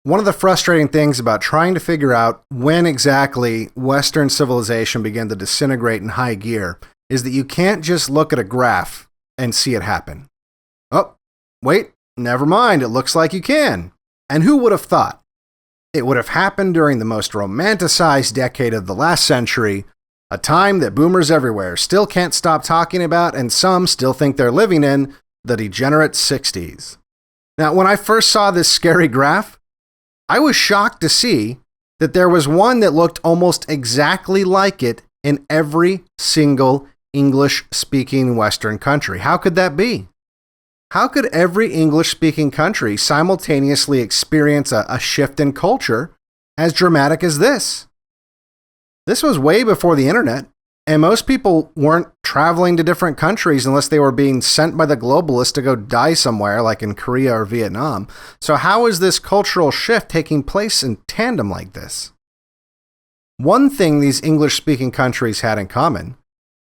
One of the frustrating things about trying to figure out when exactly Western civilization began to disintegrate in high gear is that you can't just look at a graph and see it happen. Oh, wait, never mind, it looks like you can. And who would have thought? It would have happened during the most romanticized decade of the last century, a time that boomers everywhere still can't stop talking about and some still think they're living in, the degenerate 60s. Now, when I first saw this scary graph, I was shocked to see that there was one that looked almost exactly like it in every single English-speaking Western country. How could that be? How could every English-speaking country simultaneously experience a shift in culture as dramatic as this? This was way before the internet, and most people weren't traveling to different countries unless they were being sent by the globalists to go die somewhere, like in Korea or Vietnam. So how is this cultural shift taking place in tandem like this? One thing these English-speaking countries had in common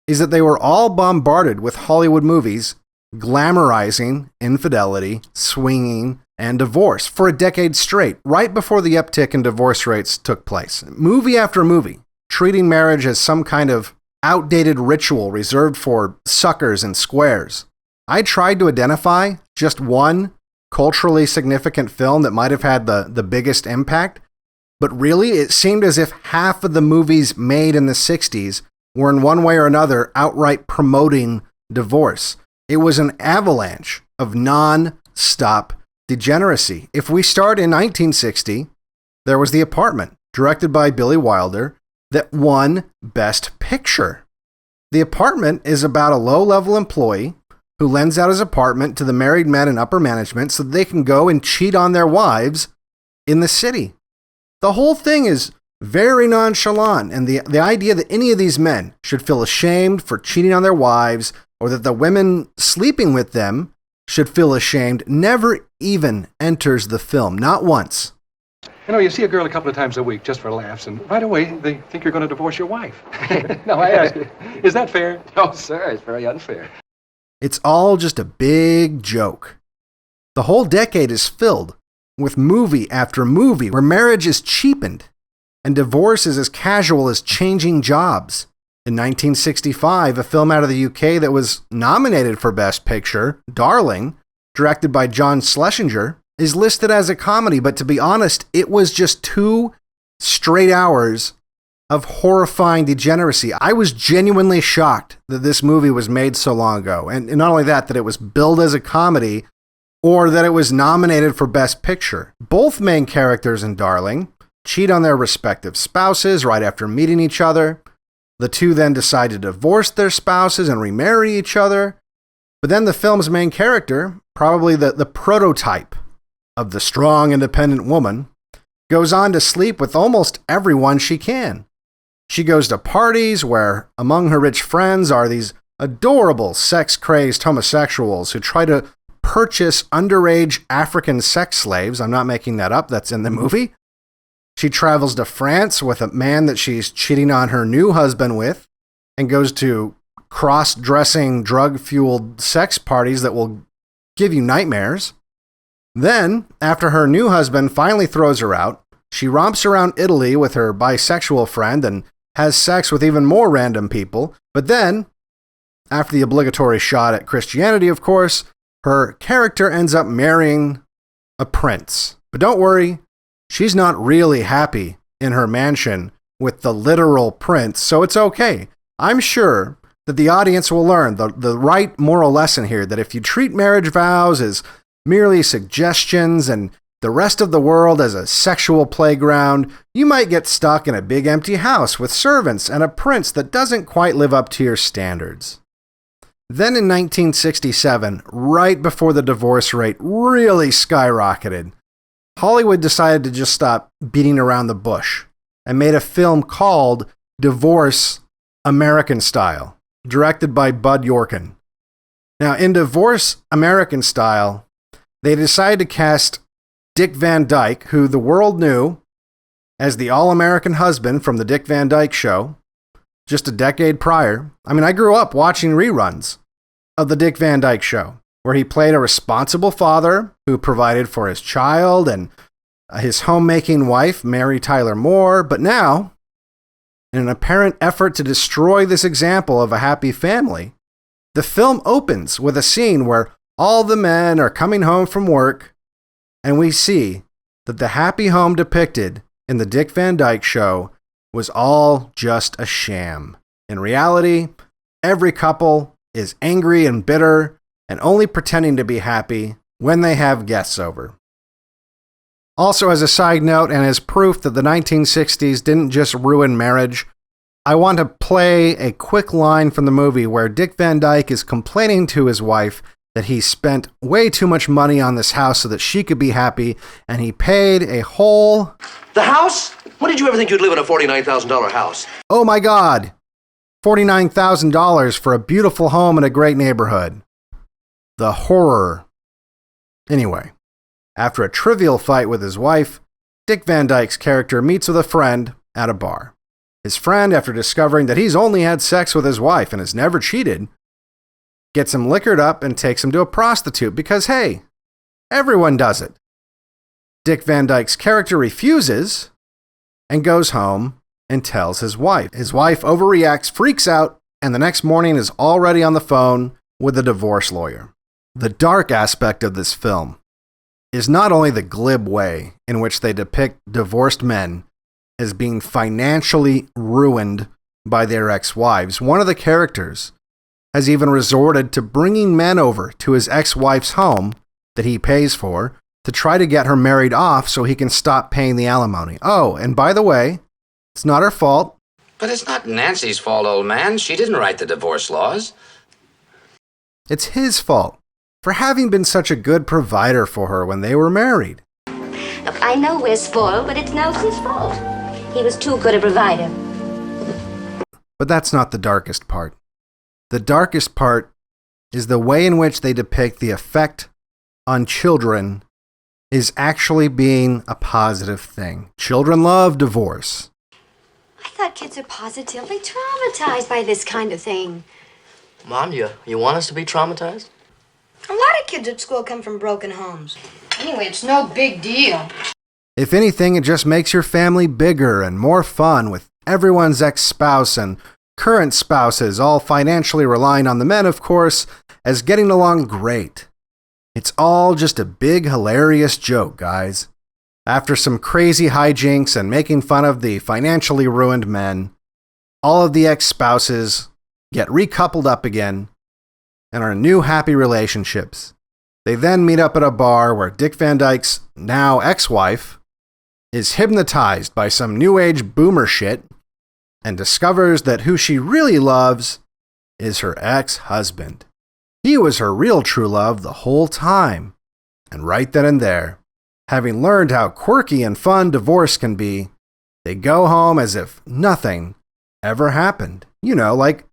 is that they were all bombarded with Hollywood movies glamorizing infidelity, swinging, and divorce for a decade straight, right before the uptick in divorce rates took place. Movie after movie, treating marriage as some kind of outdated ritual reserved for suckers and squares. I tried to identify just one culturally significant film that might have had the biggest impact, but really it seemed as if half of the movies made in the 60s were in one way or another outright promoting divorce. It was an avalanche of non-stop degeneracy. If we start in 1960, there was The Apartment, directed by Billy Wilder, that won Best Picture. The Apartment is about a low-level employee who lends out his apartment to the married men in upper management so they can go and cheat on their wives in the city. The whole thing is very nonchalant, and the idea that any of these men should feel ashamed for cheating on their wives or that the women sleeping with them should feel ashamed never even enters the film, not once. You know, you see a girl a couple of times a week just for laughs, and right away they think you're going to divorce your wife. Now, I ask you, is that fair? No, sir, it's very unfair. It's all just a big joke. The whole decade is filled with movie after movie where marriage is cheapened and divorce is as casual as changing jobs. In 1965, a film out of the UK that was nominated for Best Picture, Darling, directed by John Schlesinger, is listed as a comedy, but to be honest, it was just 2 straight hours of horrifying degeneracy. I was genuinely shocked that this movie was made so long ago, and not only that it was billed as a comedy, or that it was nominated for Best Picture. Both main characters in Darling cheat on their respective spouses right after meeting each other. The two then decide to divorce their spouses and remarry each other. But then the film's main character, probably the prototype of the strong, independent woman, goes on to sleep with almost everyone she can. She goes to parties where among her rich friends are these adorable sex-crazed homosexuals who try to purchase underage African sex slaves. I'm not making that up, that's in the movie. She travels to France with a man that she's cheating on her new husband with and goes to cross-dressing, drug-fueled sex parties that will give you nightmares. Then, after her new husband finally throws her out, she romps around Italy with her bisexual friend and has sex with even more random people. But then, after the obligatory shot at Christianity, of course, her character ends up marrying a prince. But don't worry, she's not really happy in her mansion with the literal prince, so it's okay. I'm sure that the audience will learn the right moral lesson here, that if you treat marriage vows as merely suggestions and the rest of the world as a sexual playground, you might get stuck in a big empty house with servants and a prince that doesn't quite live up to your standards. Then in 1967, right before the divorce rate really skyrocketed, Hollywood decided to just stop beating around the bush and made a film called Divorce American Style, directed by Bud Yorkin. Now, in Divorce American Style, they decided to cast Dick Van Dyke, who the world knew as the all-American husband from the Dick Van Dyke Show, just a decade prior. I mean, I grew up watching reruns of the Dick Van Dyke Show, where he played a responsible father who provided for his child and his homemaking wife, Mary Tyler Moore, but now, in an apparent effort to destroy this example of a happy family, the film opens with a scene where all the men are coming home from work, and we see that the happy home depicted in the Dick Van Dyke Show was all just a sham. In reality, every couple is angry and bitter and only pretending to be happy when they have guests over. Also, as a side note and as proof that the 1960s didn't just ruin marriage, I want to play a quick line from the movie where Dick Van Dyke is complaining to his wife that he spent way too much money on this house so that she could be happy, and he paid a whole... The house? When did you ever think you'd live in a $49,000 house? Oh my God! $49,000 for a beautiful home in a great neighborhood. The horror. Anyway, after a trivial fight with his wife, Dick Van Dyke's character meets with a friend at a bar. His friend, after discovering that he's only had sex with his wife and has never cheated, gets him liquored up and takes him to a prostitute because, hey, everyone does it. Dick Van Dyke's character refuses and goes home and tells his wife. His wife overreacts, freaks out, and the next morning is already on the phone with a divorce lawyer. The dark aspect of this film is not only the glib way in which they depict divorced men as being financially ruined by their ex-wives. One of the characters has even resorted to bringing men over to his ex-wife's home that he pays for to try to get her married off so he can stop paying the alimony. Oh, and by the way, it's not her fault. But it's not Nancy's fault, old man. She didn't write the divorce laws. It's his fault for having been such a good provider for her when they were married. Look, I know we're spoiled, but it's Nelson's fault. He was too good a provider. But that's not the darkest part. The darkest part is the way in which they depict the effect on children is actually being a positive thing. Children love divorce. I thought kids are positively traumatized by this kind of thing. Mom, you want us to be traumatized? A lot of kids at school come from broken homes. Anyway, it's no big deal. If anything, it just makes your family bigger and more fun with everyone's ex-spouse and current spouses all financially relying on the men, of course, as getting along great. It's all just a big, hilarious joke, guys. After some crazy hijinks and making fun of the financially ruined men, all of the ex-spouses get recoupled up again and are in new happy relationships. They then meet up at a bar where Dick Van Dyke's now ex-wife is hypnotized by some new age boomer shit and discovers that who she really loves is her ex-husband. He was her real true love the whole time. And right then and there, having learned how quirky and fun divorce can be, they go home as if nothing ever happened. You know, like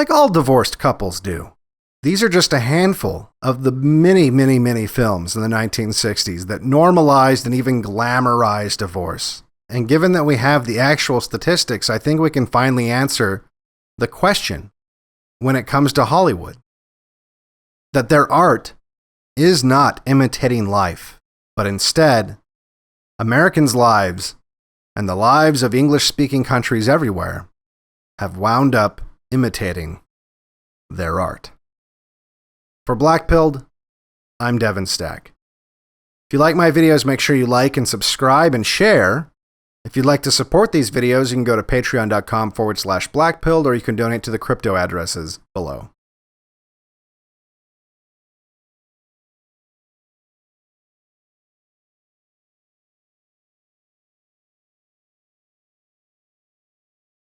all divorced couples do. These are just a handful of the many, many, many films in the 1960s that normalized and even glamorized divorce. And given that we have the actual statistics, I think we can finally answer the question when it comes to Hollywood. That their art is not imitating life, but instead, Americans' lives and the lives of English-speaking countries everywhere have wound up imitating their art. For BlackPilled, I'm Devin Stack. If you like my videos, make sure you like and subscribe and share. If you'd like to support these videos, you can go to patreon.com/BlackPilled, or you can donate to the crypto addresses below.